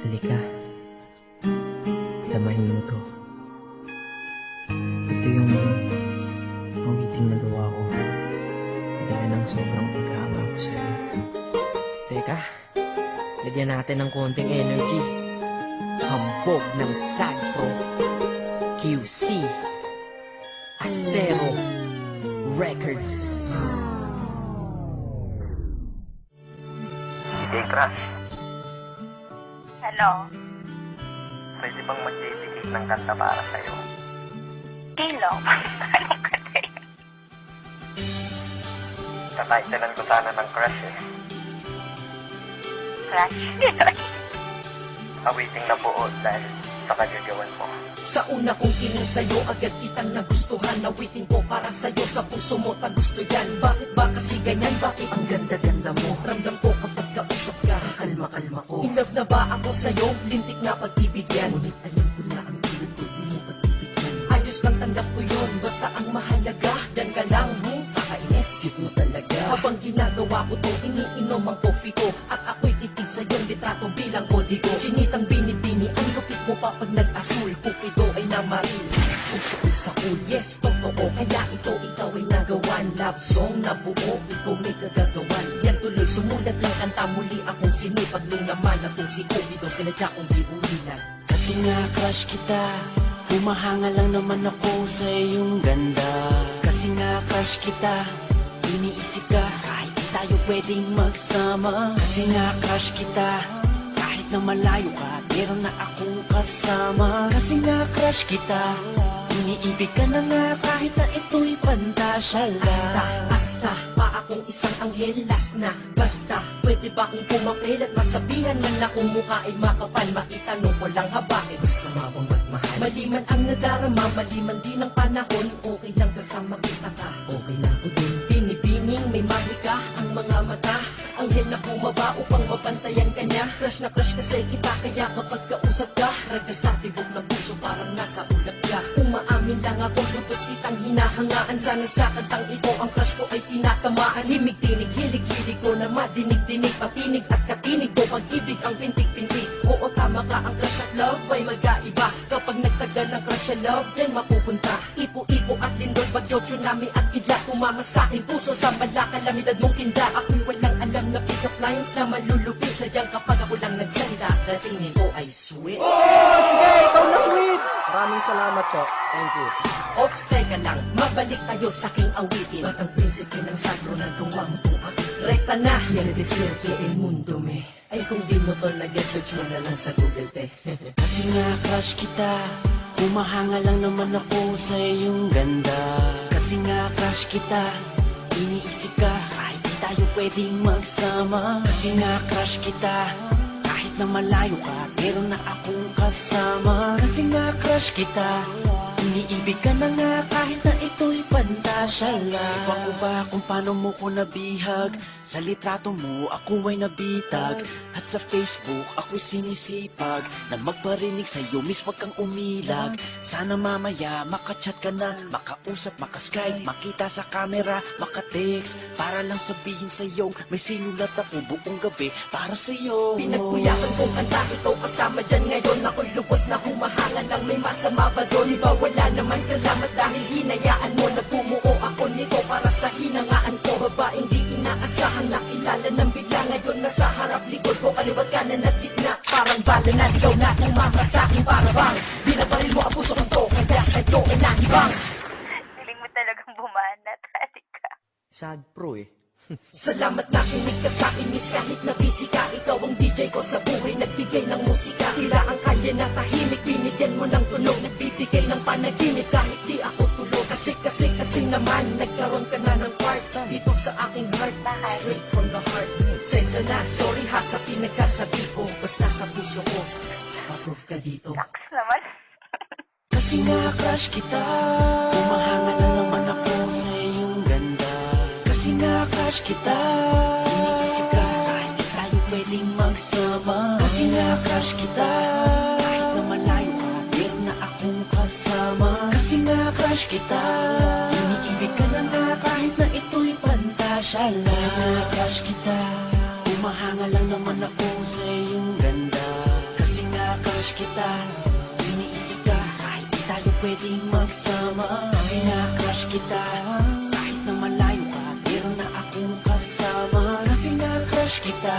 Halika, damahin mo to. Ito yung awiting nagawa ko dahil ng sobrang pagkahanga ko sa'yo. Teka, lagyan natin ng konting energy. Hambog ng Sagpro QC Acero Records. Hey, Crush. Hello? Pwede bang mag-dedicate ng kanta para sa'yo? Kilo? Anong kanta yun? Tatitlean ko sana ng Crush eh. Crush? Awiting na buo dahil sa kagagawan mo. Sa una kong kinig sa'yo, agad kitang nagustuhan. Nawitin ko para sa'yo, sa puso mo tagusto yan. Bakit ba kasi ganyan? Bakit ang ganda-ganda mo? Ramdam ko kapag kausap ka, kalma-kalma ko. In love na ba ako sa'yo? Lintik na pag-ibig yan. Ngunit alam ko na ang bilog ko, di mo pag-ibigyan. Ayos lang tanggap ko yun, basta ang mahalaga, dyan ka lang, kakainis, cute mo talaga. Habang ginagawa ko to, iniinom ang coffee ko, at ako'y titig sa iyong litrato bilang kodigo. Sinitang binibini, ang lupit mo pa pag nag-asul. Kupido ay namaril, puso ay sa cool. Yes, totoo, kaya ikaw ay nagawan. Love song na buo, ikaw may kagagawan. Yan tuloy, sumulat ng kanta, muli akong sinipag. Nung naman atong si Kupido, sinadya kong iuwilan. Kasi nga crush kita, humahanga lang naman ako sa iyong ganda. Kasi nga crush kita, iniisip ka kahit di tayo pwedeng magsama. Kasi nga crush kita, kahit na malayo ka, meron na akong kasama. Kasi nga crush kita, iniibig ka na nga kahit na ito'y pantasya lang. Asta, pa akong isang anghel, last na. Basta, pwede ba akong pumapel at masabihan man na kung mukha ay makapal. Makita nung walang haba, eh masama bang magmahal. Mali man ang nadarama, mali man din ang panahon. Okay lang basta makita ka, okay lang ko din. Binibining may mahika ang mga mata. Anghel na bumaba upang mabantayan ka niya. Crush na crush kasi kita, kaya kapag kausap ka, raga sa tibok ng puso parang nasa ulap ka. Umaamin lang ako, lubos kitang hinahangaan. Sana sa kantang ito ang crush ko ay tinatamaan. Himig-tinig, hilig-hilig ko na madinig-dinig. Patinig at katinig ko, pag-ibig ang pintig-pintig. Oo, tama ka, ang crush at love ay mag-aiba. Kapag nagtagal ng crush at love, then mapupunta. Ipo-ipo at lindol, bagyo, tsunami at kidlat. Kumama sa aking puso sa malakalamidad mong kinda. Ako'y walang alam na pick-up lines na malulupit. Sadyang kapag ako lang nagsalita, datingin ko ay sweet. Sige, ikaw na sweet! Maraming salamat po. Thank you. Ops, teka lang, mabalik tayo sa aking awitin. Ba't ang prinsipe ng sagro na gawa mo to akit? Rekta na, yan na deswerte el mundo me. Ay kung di mo to nag-search mo na lang sa Google te. Kasi nga crush kita, humahanga lang naman ako sa iyong ganda. Kasi nga crush kita, iniisip ka kahit di tayo pwedeng magsama. Kasi nga crush kita, kahit na malayo ka, meron na akong kasama. Kasi nga crush kita, iniibig ka na nga kahit na ito'y pantasya lang. Iba ko ba kung paano mo ko nabihag? Sa litrato mo ako ay nabitag, at sa Facebook ako'y sinisipag na magparinig sa'yo, miss wag kang umilag. Sana mamaya makachat ka na, makausap, makaskype, makita sa camera, makatext, para lang sabihin sa'yo may sinulat ako buong gabi para sa'yo. Pinagbuyakan kong kanta, ikaw kasama dyan ngayon. Ako'y lubos na humahanga lang, may masama ba doon? Iba wala naman, salamat dahil hinayaan mo na bumuo ako nito para sa hinangaan ko. Babaeng di inaasahang nakilala ng bigla. Ngayon nasa harap likod ko, kaliwat kanan at gitna. Parang bala na ikaw na umama sa akin, para bang binabaril mo ang puso kong to, kaya sa'yo ay nahibang. Feeling mo talagang bumanat, halika. Sagpro eh. Salamat na kinig ka sa akin, miss, kahit na busy ka. Ikaw ang DJ ko sa buhay, nagbigay ng musika. Tila ang kalye na tahimik, binigyan mo ng tunog. Nagbibigay ng panaginip kahit di ako tulog. Kasi naman, nagkaroon ka na ng parts dito sa aking heart, straight from the heart. Sensya na, sorry ha sa pinagsasabi ko, basta sa puso ko, pa-proof ka dito. Taks naman. Kasi nga crush kita, humahanga na naman ako sa iyong ganda. Kasi nga crush kita, iniisip ka kahit di tayo pwedeng magsama. Kasi nga crush kita, kahit na malayo ka, meron na akong kasama. Kasi nga crush kita, iniibig ka na nga kahit na ito'y pantasya lang. Kasi nga crush kita, humahanga lang naman ako sa iyong ganda. Kasi crush kita, iniisip ka kahit di tayo pwedeng magsama. Kasi nga crush kita, kahit na malayo ka, meron na akong kasama. Kasi nga crush kita,